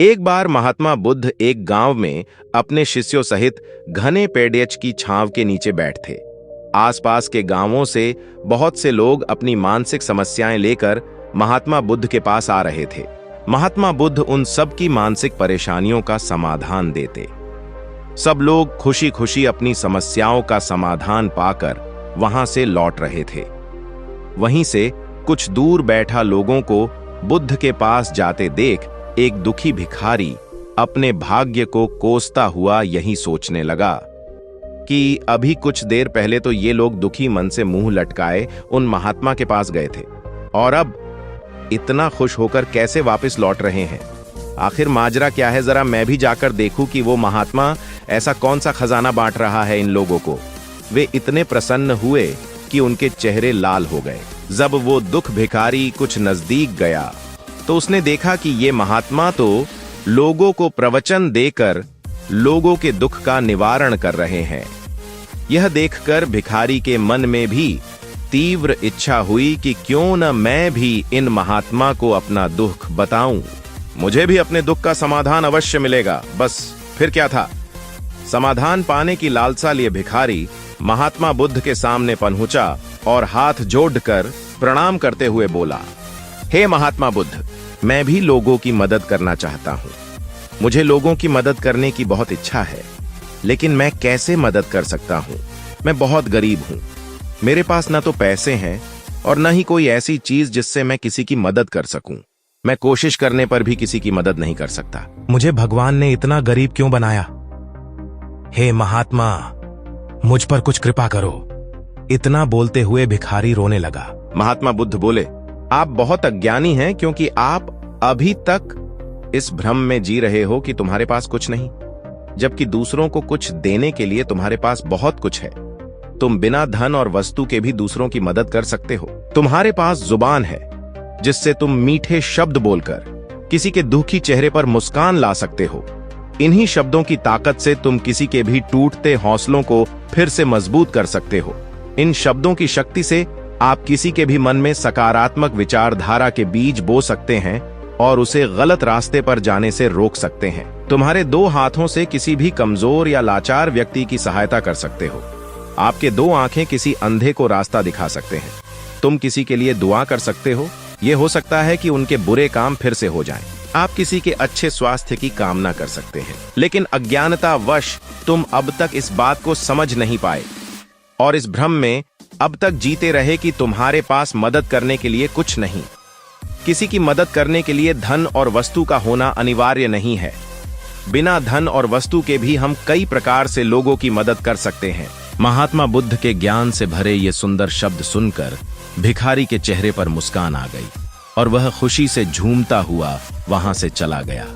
एक बार महात्मा बुद्ध एक गांव में अपने शिष्यों सहित घने पेड़ की छांव के नीचे बैठे थे। आसपास के गांवों से बहुत से लोग अपनी मानसिक समस्याएं लेकर महात्मा बुद्ध के पास आ रहे थे। महात्मा बुद्ध उन सब की मानसिक परेशानियों का समाधान देते। सब लोग खुशी खुशी अपनी समस्याओं का समाधान पाकर वहां से लौट रहे थे। वहीं से कुछ दूर बैठा लोगों को बुद्ध के पास जाते देख एक दुखी भिखारी अपने भाग्य को कोसता हुआ यही सोचने लगा कि अभी कुछ देर पहले तो ये लोग दुखी मन से मुंह लटकाए उन महात्मा के पास गए थे और अब इतना खुश होकर कैसे वापस लौट रहे हैं। आखिर माजरा क्या है, जरा मैं भी जाकर देखूं कि वो महात्मा ऐसा कौन सा खजाना बांट रहा है इन लोगों को। वे इतने प्रसन्न हुए कि उनके चेहरे लाल हो गए। जब वो दुख भिखारी कुछ नजदीक गया तो उसने देखा कि ये महात्मा तो लोगों को प्रवचन देकर लोगों के दुख का निवारण कर रहे हैं। यह देखकर भिखारी के मन में भी तीव्र इच्छा हुई कि क्यों न मैं भी इन महात्मा को अपना दुख बताऊं। मुझे भी अपने दुख का समाधान अवश्य मिलेगा। बस फिर क्या था, समाधान पाने की लालसा लिए भिखारी महात्मा बुद्ध के सामने पहुंचा और हाथ जोड़कर प्रणाम करते हुए बोला, हे महात्मा बुद्ध, मैं भी लोगों की मदद करना चाहता हूं। मुझे लोगों की मदद करने की बहुत इच्छा है, लेकिन मैं कैसे मदद कर सकता हूं? मैं बहुत गरीब हूं। मेरे पास न तो पैसे हैं और न ही कोई ऐसी चीज जिससे मैं किसी की मदद कर सकूं। मैं कोशिश करने पर भी किसी की मदद नहीं कर सकता। मुझे भगवान ने इतना गरीब क्यों बनाया? हे महात्मा, मुझ पर कुछ कृपा करो। इतना बोलते हुए भिखारी रोने लगा। महात्मा बुद्ध बोले, आप बहुत अज्ञानी हैं, क्योंकि आप अभी तक इस भ्रम में जी रहे हो कि तुम्हारे पास कुछ नहीं, जबकि दूसरों को कुछ देने के लिए तुम्हारे पास बहुत कुछ है। तुम बिना धन और वस्तु के भी दूसरों की मदद कर सकते हो। तुम्हारे पास जुबान है जिससे तुम मीठे शब्द बोलकर किसी के दुखी चेहरे पर मुस्कान ला सकते हो। इन्हीं शब्दों की ताकत से तुम किसी के भी टूटते हौसलों को फिर से मजबूत कर सकते हो। इन शब्दों की शक्ति से आप किसी के भी मन में सकारात्मक विचारधारा के बीज बो सकते हैं और उसे गलत रास्ते पर जाने से रोक सकते हैं। तुम्हारे दो हाथों से किसी भी कमजोर या लाचार व्यक्ति की सहायता कर सकते हो। आपके दो आंखें किसी अंधे को रास्ता दिखा सकते हैं। तुम किसी के लिए दुआ कर सकते हो। यह हो सकता है कि उनके बुरे काम फिर से हो जाएं। आप किसी के अच्छे स्वास्थ्य की कामना कर सकते हैं, लेकिन अज्ञानतावश तुम अब तक इस बात को समझ नहीं पाए और इस भ्रम में अब तक जीते रहे कि तुम्हारे पास मदद करने के लिए कुछ नहीं। किसी की मदद करने के लिए धन और वस्तु का होना अनिवार्य नहीं है। बिना धन और वस्तु के भी हम कई प्रकार से लोगों की मदद कर सकते हैं। महात्मा बुद्ध के ज्ञान से भरे ये सुंदर शब्द सुनकर भिखारी के चेहरे पर मुस्कान आ गई और वह खुशी से झूमता हुआ वहां से चला गया।